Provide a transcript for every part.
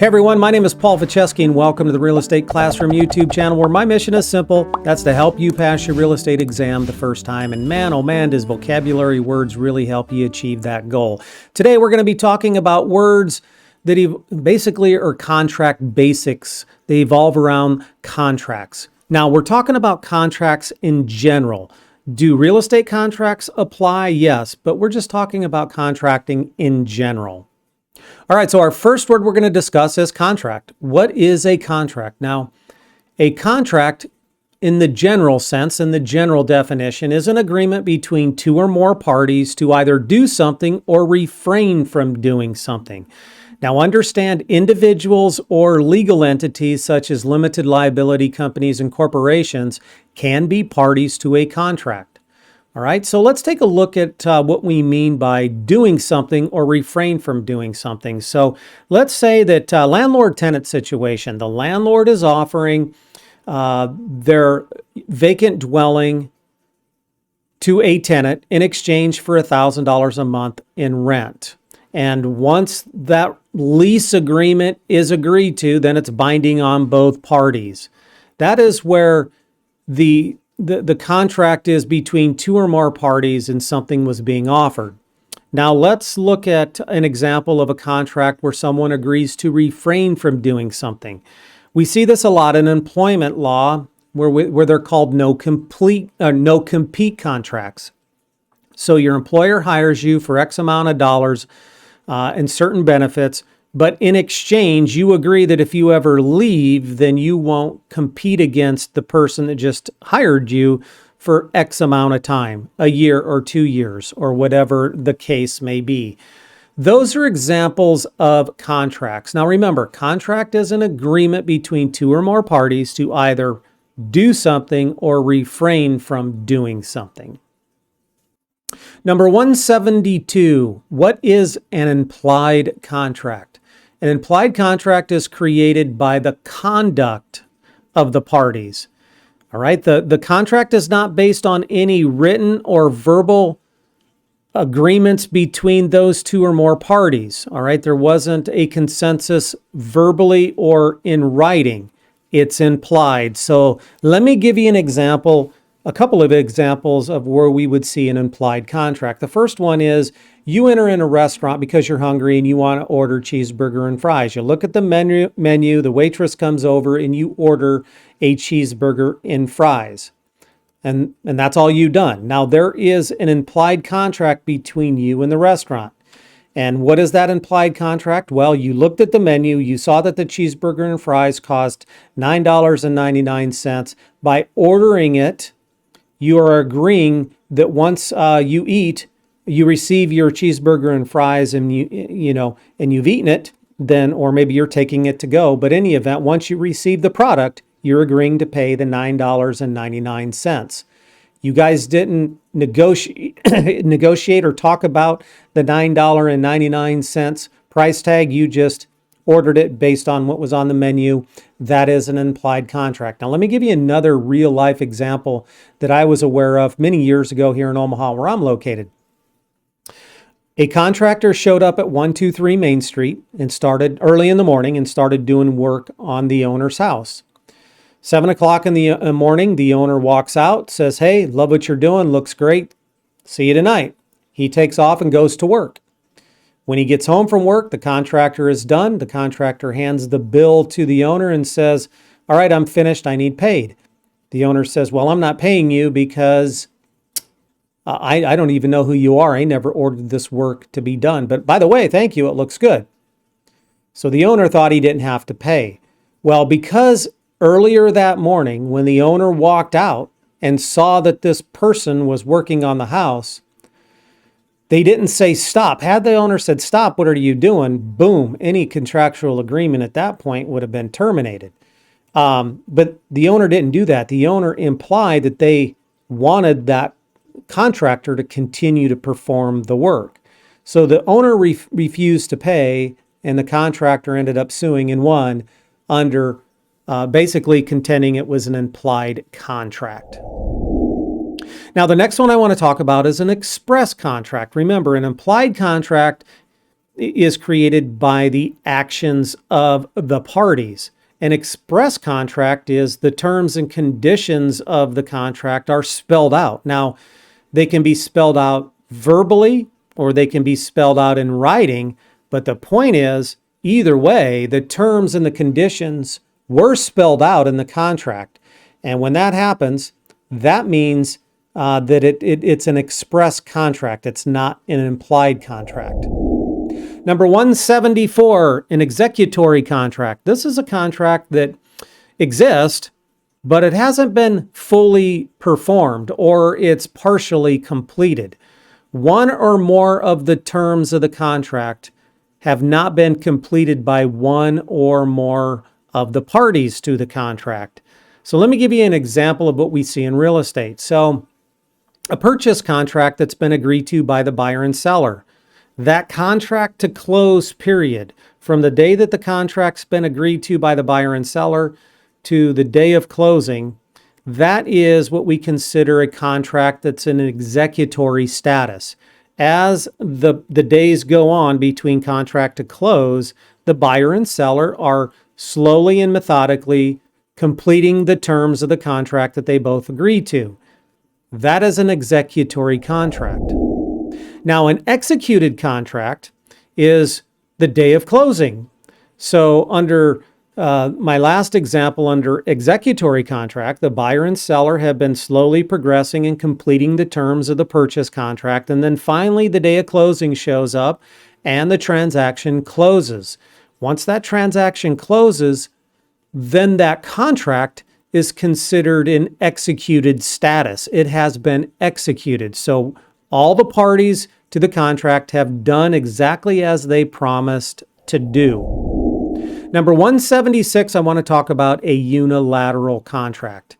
Hey everyone, my name is Paul Vojchehoske and welcome to the Real Estate Classroom YouTube channel where my mission is simple. That's to help you pass your real estate exam the first time. And man, oh man, does vocabulary words really help you achieve that goal. Today we're going to be talking about words that basically are contract basics. They evolve around contracts. Now we're talking about contracts in general. Do real estate contracts apply? Yes, but we're just talking about contracting in general. All right, so our first word we're going to discuss is contract. What is a contract? Now, a contract in the general sense, in the general definition, is an agreement between two or more parties to either do something or refrain from doing something. Now, understand individuals or legal entities such as limited liability companies and corporations can be parties to a contract. All right, so let's take a look at what we mean by doing something or refrain from doing something. So let's say that landlord-tenant situation. The landlord is offering their vacant dwelling to a tenant in exchange for $1,000 a month in rent. And once that lease agreement is agreed to, then it's binding on both parties. That is where the contract is between two or more parties and something was being offered. Now let's look at an example of a contract where someone agrees to refrain from doing something. We see this a lot in employment law where they're called no compete contracts. So your employer hires you for X amount of dollars and certain benefits, but in exchange, you agree that if you ever leave, then you won't compete against the person that just hired you for X amount of time, a year or 2 years, or whatever the case may be. Those are examples of contracts. Now remember, contract is an agreement between two or more parties to either do something or refrain from doing something. Number 172, what is an implied contract? An implied contract is created by the conduct of the parties. All right, the contract is not based on any written or verbal agreements between those two or more parties. All right, there wasn't a consensus verbally or in writing. It's implied. So let me give you an example, a couple of examples of where we would see an implied contract. The first one is you enter in a restaurant because you're hungry and you want to order cheeseburger and fries. You look at the menu, the waitress comes over and you order a cheeseburger and fries. And that's all you've done. Now there is an implied contract between you and the restaurant. And what is that implied contract? Well, you looked at the menu, you saw that the cheeseburger and fries cost $9.99. By ordering it, you are agreeing that once you eat, you receive your cheeseburger and fries and and you've eaten it, then, or maybe you're taking it to go. But in any event, once you receive the product, you're agreeing to pay the $9.99. You guys didn't negotiate or talk about the $9.99 price tag. You just ordered it based on what was on the menu. That is an implied contract. Now, let me give you another real life example that I was aware of many years ago here in Omaha, where I'm located. A contractor showed up at 123 Main Street and started early in the morning and started doing work on the owner's house. 7 o'clock in the morning, the owner walks out, says, "Hey, love what you're doing. Looks great. See you tonight." He takes off and goes to work. When he gets home from work, the contractor is done. The contractor hands the bill to the owner and says, "All right, I'm finished. I need paid." The owner says, "Well, I'm not paying you because I don't even know who you are. I never ordered this work to be done. But by the way, thank you. It looks good." So the owner thought he didn't have to pay. Well, because earlier that morning, when the owner walked out and saw that this person was working on the house, they didn't say stop. Had the owner said, "Stop, what are you doing?" Boom, any contractual agreement at that point would have been terminated. But the owner didn't do that. The owner implied that they wanted that contractor to continue to perform the work. So the owner refused to pay, and the contractor ended up suing and won under basically contending it was an implied contract. Now, the next one I want to talk about is an express contract. Remember, an implied contract is created by the actions of the parties. An express contract is the terms and conditions of the contract are spelled out. Now, they can be spelled out verbally or they can be spelled out in writing, but the point is, either way, the terms and the conditions were spelled out in the contract. And when that happens, that means that it's an express contract. It's not an implied contract. Number 174, an executory contract. This is a contract that exists, but it hasn't been fully performed or it's partially completed. One or more of the terms of the contract have not been completed by one or more of the parties to the contract. So let me give you an example of what we see in real estate. So a purchase contract that's been agreed to by the buyer and seller. That contract to close period, from the day that the contract's been agreed to by the buyer and seller to the day of closing, that is what we consider a contract that's in an executory status. As the days go on between contract to close, the buyer and seller are slowly and methodically completing the terms of the contract that they both agreed to. That is an executory contract. Now, an executed contract is the day of closing. So under my last example, under executory contract, the buyer and seller have been slowly progressing and completing the terms of the purchase contract. And then finally, the day of closing shows up and the transaction closes. Once that transaction closes, then that contract is considered in executed status. It has been executed. So all the parties to the contract have done exactly as they promised to do. Number 176, I want to talk about a unilateral contract.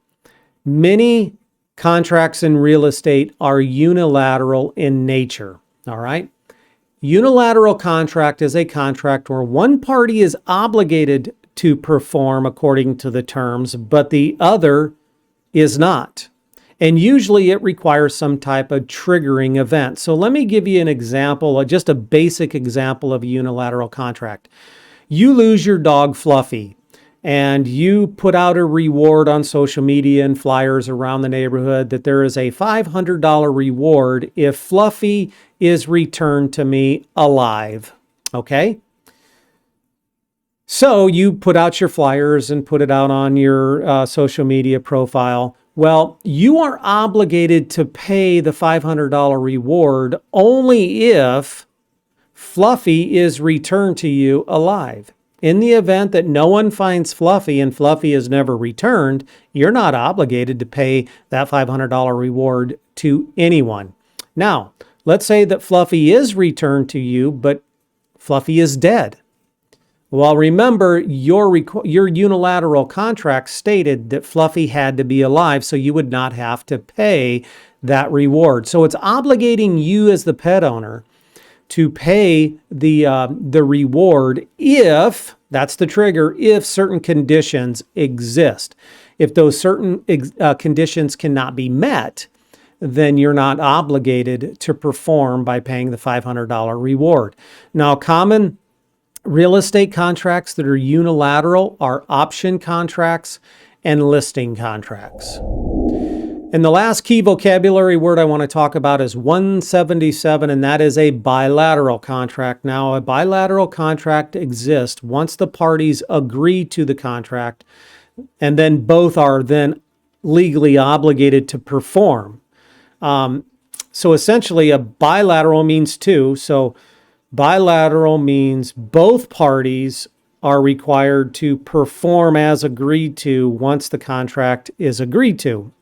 Many contracts in real estate are unilateral in nature, all right? Unilateral contract is a contract where one party is obligated to perform according to the terms, but the other is not. And usually it requires some type of triggering event. So let me give you an example, just a basic example of a unilateral contract. You lose your dog Fluffy and you put out a reward on social media and flyers around the neighborhood that there is a $500 reward if Fluffy is returned to me alive. Okay? So you put out your flyers and put it out on your social media profile. Well, you are obligated to pay the $500 reward only if Fluffy is returned to you alive. In the event that no one finds Fluffy and Fluffy is never returned, you're not obligated to pay that $500 reward to anyone. Now, let's say that Fluffy is returned to you, but Fluffy is dead. Well, remember, your unilateral contract stated that Fluffy had to be alive, so you would not have to pay that reward. So it's obligating you as the pet owner to pay the reward if, that's the trigger, if certain conditions exist. If those certain conditions cannot be met, then you're not obligated to perform by paying the $500 reward. Now, common real estate contracts that are unilateral are option contracts and listing contracts. And the last key vocabulary word I want to talk about is 177, and that is a bilateral contract. Now, a bilateral contract exists once the parties agree to the contract, and then both are then legally obligated to perform. So essentially, a bilateral means two. So bilateral means both parties are required to perform as agreed to once the contract is agreed to.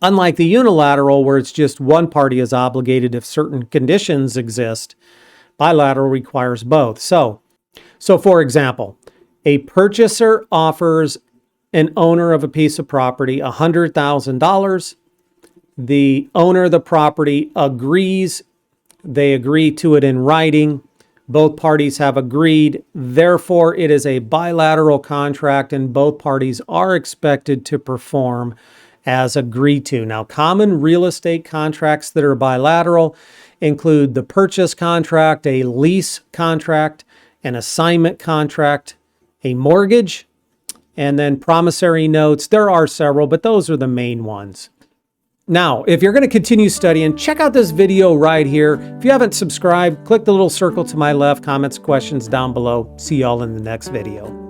Unlike the unilateral, where it's just one party is obligated if certain conditions exist, bilateral requires both. So for example, a purchaser offers an owner of a piece of property $100,000. The owner of the property agrees. They agree to it in writing. Both parties have agreed. Therefore, it is a bilateral contract and both parties are expected to perform as agreed to. Now, common real estate contracts that are bilateral include the purchase contract, a lease contract, an assignment contract, a mortgage, and then promissory notes. There are several, but those are the main ones. Now, if you're going to continue studying, check out this video right here. If you haven't subscribed, click the little circle to my left, comments, questions down below. See y'all in the next video.